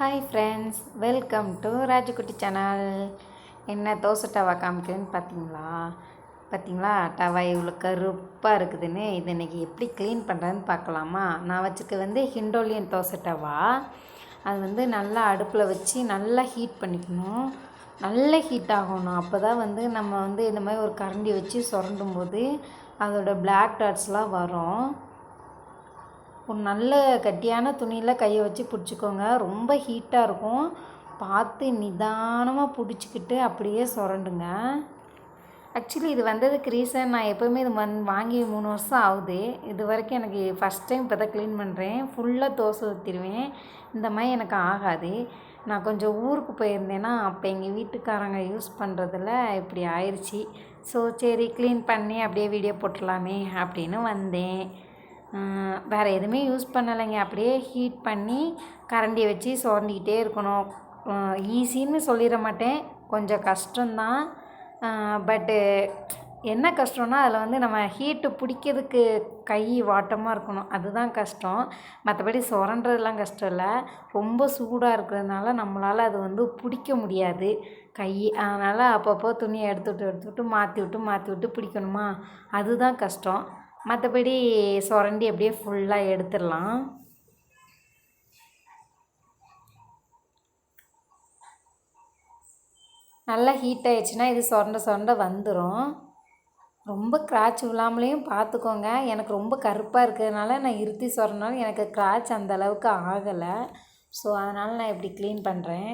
Hi friends, welcome to Kutty Channel. என்ன தோசை டவா காமிக்கிறேன்னு பார்த்தீங்களா டவா இவ்வளோ கருப்பாக இருக்குதுன்னு இது இன்றைக்கி எப்படி க்ளீன் பண்ணுறதுன்னு பார்க்கலாமா. நான் வச்சுக்க ஹிண்டோலியன் தோசை டவா. அது நல்லா அடுப்பில் வச்சு நல்லா ஹீட் பண்ணிக்கணும். நல்ல ஹீட் ஆகணும். அப்போ தான் நம்ம இந்த மாதிரி ஒரு கரண்டி வச்சு சுரண்டும் போது அதோட பிளாக் டாட்ஸ்லாம் வரும். ஒரு நல்ல கட்டியான துணியில் கையை வச்சு பிடிச்சிக்கோங்க. ரொம்ப ஹீட்டாக இருக்கும். பார்த்து நிதானமாக பிடிச்சிக்கிட்டு அப்படியே சுரண்டுங்க. ஆக்சுவலி இது வந்ததுக்கு ரீசன், நான் எப்போவுமே இது வாங்கி 3 வருஷம் ஆகுது. இது வரைக்கும் எனக்கு ஃபஸ்ட் டைம் இப்போ தான் க்ளீன் பண்ணுறேன். ஃபுல்லாக தோசை ஊற்றிடுவேன். இந்த மாதிரி எனக்கு ஆகாது. நான் கொஞ்சம் ஊருக்கு போயிருந்தேன்னா அப்போ எங்கள் வீட்டுக்காரங்க யூஸ் பண்ணுறதில் இப்படி ஆயிடுச்சு. ஸோ சரி க்ளீன் பண்ணி அப்படியே வீடியோ போட்டுடலாமே அப்படின்னு வந்தேன். வேறு எதுவுமே யூஸ் பண்ணலைங்க. அப்படியே ஹீட் பண்ணி கரண்டியை வச்சு சுரண்டிக்கிட்டே இருக்கணும். ஈஸின்னு சொல்லிட மாட்டேன், கொஞ்சம் கஷ்டம்தான். பட்டு என்ன கஷ்டம்னா அதில் நம்ம ஹீட்டு பிடிக்கிறதுக்கு கை வாட்டமாக இருக்கணும், அதுதான் கஷ்டம். மற்றபடி சுரண்டுறதுலாம் கஷ்டம் இல்லை. ரொம்ப சூடாக இருக்கிறதுனால நம்மளால் அது பிடிக்க முடியாது கை. அதனால் அப்பப்போ துணியை எடுத்துவிட்டு மாற்றி விட்டு பிடிக்கணுமா, அதுதான் கஷ்டம். மற்றபடி சுரண்டி அப்படியே ஃபுல்லாக எடுத்துடலாம். நல்லா ஹீட் ஆகிடுச்சுன்னா இது சுரண்ட வந்துடும். ரொம்ப கிராச் விழாமலேயும் பார்த்துக்கோங்க. எனக்கு ரொம்ப கருப்பாக இருக்கிறதுனால நான் இருத்தி சுரண்டாலும் எனக்கு கிராச் அந்த அளவுக்கு ஆகலை. ஸோ அதனால் நான் இப்படி க்ளீன் பண்ணுறேன்.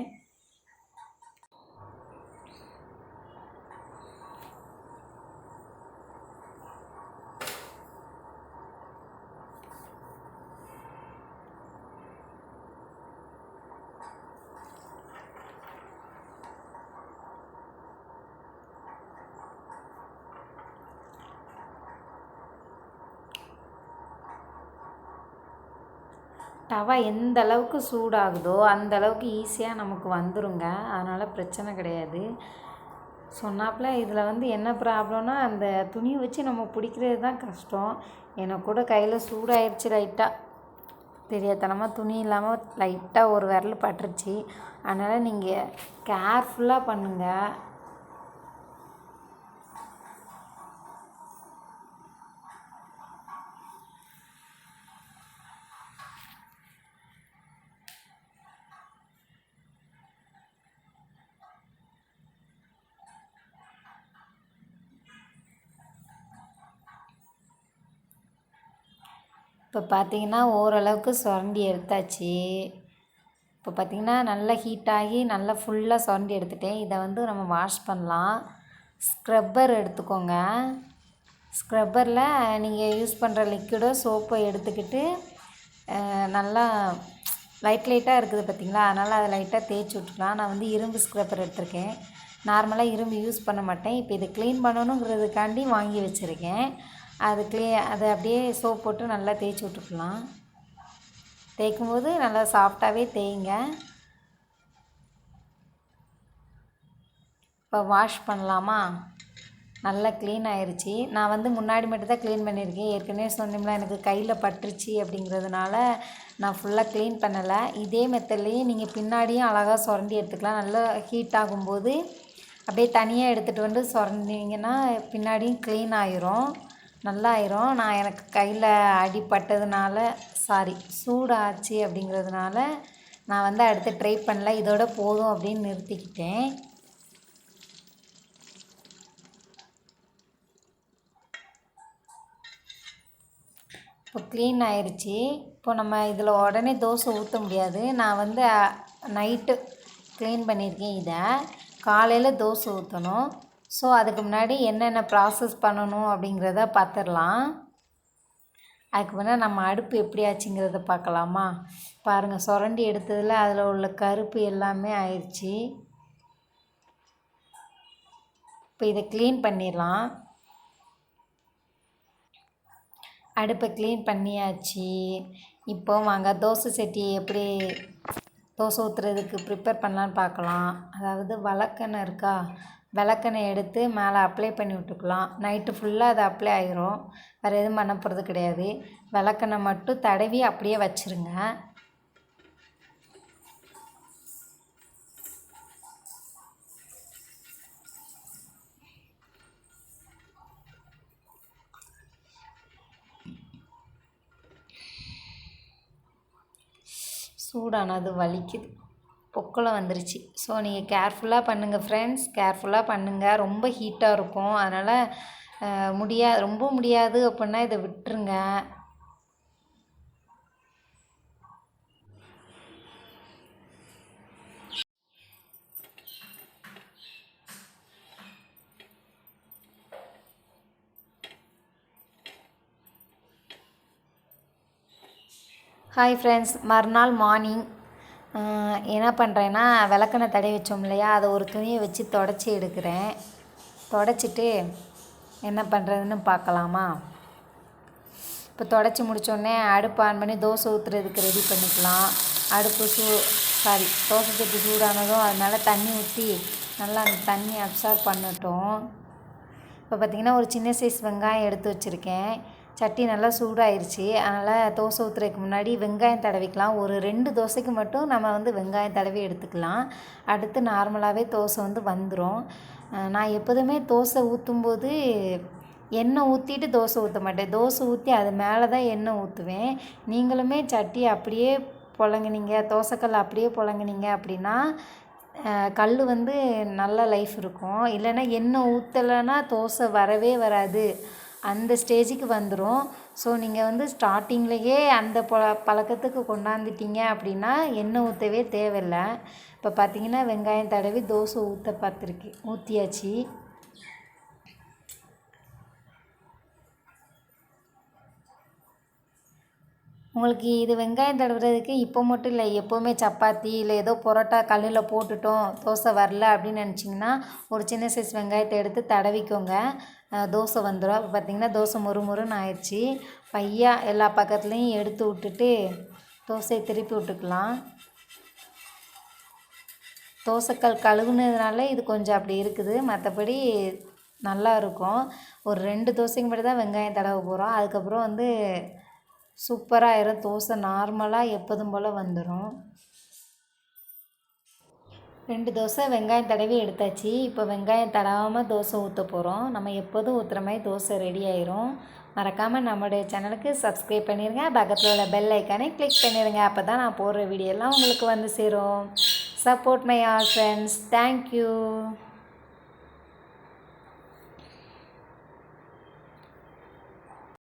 டவா எந்த அளவுக்கு சூடாகுதோ அந்த அளவுக்கு ஈஸியாக நமக்கு வந்துருங்க. அதனால் பிரச்சனை கிடையாது. சொன்னாப்புல இதில் என்ன ப்ராப்ளம்னா, அந்த துணியை வச்சு நம்ம பிடிக்கிறது தான் கஷ்டம். எனக்கு கூட கையில் சூடாயிடுச்சு லைட்டாக. தெரியாதனமாக துணி இல்லாமல் லைட்டாக ஒரு விரல் பட்டுருச்சு. அதனால் நீங்கள் கேர்ஃபுல்லாக பண்ணுங்கள். இப்போ பார்த்தீங்கன்னா ஓரளவுக்கு சுரண்டி எடுத்தாச்சு. இப்போ பார்த்தீங்கன்னா நல்லா ஹீட் ஆகி நல்லா ஃபுல்லாக சுரண்டி எடுத்துட்டேன். இதை நம்ம வாஷ் பண்ணலாம். ஸ்க்ரப்பர் எடுத்துக்கோங்க. ஸ்க்ரப்பரில் நீங்கள் யூஸ் பண்ணுற லிக்விடோ சோப்போ எடுத்துக்கிட்டு நல்லா லைட்டாக இருக்குது பார்த்தீங்களா, அதனால் அதை லைட்டாக தேய்ச்சி விட்டுக்கலாம். நான் இரும்பு ஸ்க்ரப்பர் எடுத்திருக்கேன். நார்மலாக இரும்பு யூஸ் பண்ண மாட்டேன். இப்போ இதை க்ளீன் பண்ணணுங்கிறதுக்காண்டி வாங்கி வச்சுருக்கேன். அதை அப்படியே சோப் போட்டு நல்லா தேய்ச்சி விட்டுக்கலாம். தேய்க்கும்போது நல்லா சாஃப்டாகவே தேய்ங்க. இப்போ வாஷ் பண்ணலாமா. நல்லா க்ளீன் ஆயிடுச்சு. நான் முன்னாடி மட்டும் தான் க்ளீன் பண்ணியிருக்கேன். ஏற்கனவே சொன்னோம்னா எனக்கு கையில் பட்டுருச்சு அப்படிங்கிறதுனால நான் ஃபுல்லாக க்ளீன் பண்ணலை. இதே மெத்தட்லேயே நீங்கள் பின்னாடியும் அழகாக சுரண்டி எடுத்துக்கலாம். நல்லா ஹீட் ஆகும்போது அப்படியே தனியாக எடுத்துகிட்டு சுரண்டிங்கன்னா பின்னாடியும் க்ளீன் ஆயிரும், நல்லா ஆயிரும். நான் எனக்கு கையில் அடிப்பட்டதுனால சூடாச்சு அப்படிங்கிறதுனால நான் அடுத்து ட்ரை பண்ணல, இதோட போதும் அப்படின்னு நிறுத்திக்கிட்டேன். இப்போ க்ளீன் ஆயிடுச்சு. இப்போ நம்ம இதில் உடனே தோசை ஊற்ற முடியாது. நான் நைட்டு க்ளீன் பண்ணியிருக்கேன். இதை காலையில் தோசை ஊற்றணும். ஸோ அதுக்கு முன்னாடி என்னென்ன ப்ராசஸ் பண்ணணும் அப்படிங்கிறத பார்த்துடலாம். அதுக்கு முன்னாடி நம்ம அடுப்பு எப்படி ஆச்சுங்கிறத பார்க்கலாமா. பாருங்கள், சுரண்டி எடுத்ததில் அதில் உள்ள கருப்பு எல்லாமே ஆயிடுச்சு. இப்போ இதை க்ளீன் பண்ணிடலாம். அடுப்பை க்ளீன் பண்ணியாச்சு. இப்போ வாங்க தோசை சட்டியை எப்படி தோசை ஊற்றுறதுக்கு ப்ரிப்பேர் பண்ணலான்னு பார்க்கலாம். அதாவது விளக்கெண்ணெய் இருக்கா, விளக்கெண்ணெய் எடுத்து மேலே அப்ளை பண்ணி விட்டுக்கலாம். நைட்டு ஃபுல்லாக அது அப்ளை ஆகிரும். வேறு எதுவும் பண்ண போகிறது கிடையாது. விளக்கெண்ணெய் மட்டும் தடவி அப்படியே வச்சுருங்க. சூடானது வலிக்குது, பொக்கலம் வந்துருச்சு. ஸோ நீங்கள் கேர்ஃபுல்லாக பண்ணுங்கள் ஃப்ரெண்ட்ஸ், கேர்ஃபுல்லாக பண்ணுங்கள். ரொம்ப ஹீட்டாக இருக்கும், அதனால் ரொம்ப முடியாது அப்படின்னா இதை விட்டுருங்க. ஹாய் ஃப்ரெண்ட்ஸ், மறுநாள் மார்னிங் என்ன பண்ணுறேன்னா, விளக்கெண்ணெய் தடவி வச்சோம் இல்லையா, அதை ஒரு துணியை வச்சு தொடச்சி எடுக்கிறேன். தொடச்சிட்டு என்ன பண்ணுறதுன்னு பார்க்கலாமா? இப்போ தொடச்சி முடித்தோடனே அடுப்பு ஆன் பண்ணி தோசை ஊற்றுறதுக்கு ரெடி பண்ணிக்கலாம். தோசை சட்டி சூடானதும் அதனால் தண்ணி ஊற்றி நல்லா அந்த தண்ணி அப்சார்ப் பண்ணட்டும். இப்போ பார்த்திங்கன்னா ஒரு சின்ன சைஸ் வெங்காயம் எடுத்து வச்சுருக்கேன். சட்டி நல்லா சூடாயிருச்சு, அதனால் தோசை ஊற்றுறதுக்கு முன்னாடி வெங்காயம் தடவிக்கலாம். ஒரு 2 தோசைக்கு மட்டும் நம்ம வெங்காயம் தடவி எடுத்துக்கலாம். அடுத்து நார்மலாகவே தோசை வந்துடும். நான் எப்போதுமே தோசை ஊற்றும்போது எண்ணெய் ஊற்றிட்டு தோசை ஊற்ற மாட்டேன். தோசை ஊற்றி அது மேலே தான் எண்ணெய் ஊற்றுவேன். நீங்களுமே சட்டி அப்படியே பொழங்குனீங்க, தோசைக்கல் அப்படியே பொழங்குனீங்க அப்படின்னா கல் நல்ல லைஃப் இருக்கும். இல்லைன்னா எண்ணெய் ஊற்றலைன்னா தோசை வரவே வராது, அந்த ஸ்டேஜுக்கு வந்துடும். ஸோ நீங்கள் ஸ்டார்டிங்லேயே அந்த பழக்கத்துக்கு கொண்டாந்துட்டீங்க அப்படின்னா எண்ணெய் ஊற்றவே தேவையில்லை. இப்போ பார்த்திங்கன்னா வெங்காயம் தடவி தோசை ஊற்றியாச்சு. உங்களுக்கு இது வெங்காயம் தடவுறதுக்கு இப்போ மட்டும் இல்லை, எப்போவுமே சப்பாத்தி இல்லை ஏதோ பரோட்டா கல்லில் போட்டுட்டோம் தோசை வரல அப்படின்னு நினச்சிங்கன்னா ஒரு சின்ன சைஸ் வெங்காயத்தை எடுத்து தடவிக்கோங்க, தோசை வந்துடும். அப்போ பார்த்திங்கன்னா தோசை மொறுமொறுன்னு ஆயிடுச்சு. பையாக எல்லா பக்கத்துலேயும் எடுத்து விட்டுட்டு தோசையை திருப்பி விட்டுக்கலாம். தோசைக்கல் கழுவுனதுனால இது கொஞ்சம் அப்படி இருக்குது, மற்றபடி நல்லா இருக்கும். ஒரு 2 தோசைக்கு மட்டும் தான் வெங்காயம் தடவை போகிறோம். அதுக்கப்புறம் சூப்பராக ஆயிரும். தோசை நார்மலாக எப்போதும் போல் வந்துடும். 2 தோசை வெங்காயம் தடவி எடுத்தாச்சு. இப்போ வெங்காயம் தடவாமல் தோசை ஊற்ற போகிறோம். நம்ம எப்போதும் ஊற்றுற மாதிரி தோசை ரெடி ஆயிரும். மறக்காமல் நம்மளுடைய சேனலுக்கு சப்ஸ்கிரைப் பண்ணிடுங்க, பக்கத்தில் உள்ள பெல் ஐக்கானை கிளிக் பண்ணிடுங்க. அப்போ தான் நான் போடுற வீடியோலாம் உங்களுக்கு சேரும். Support my all friends. Thank you.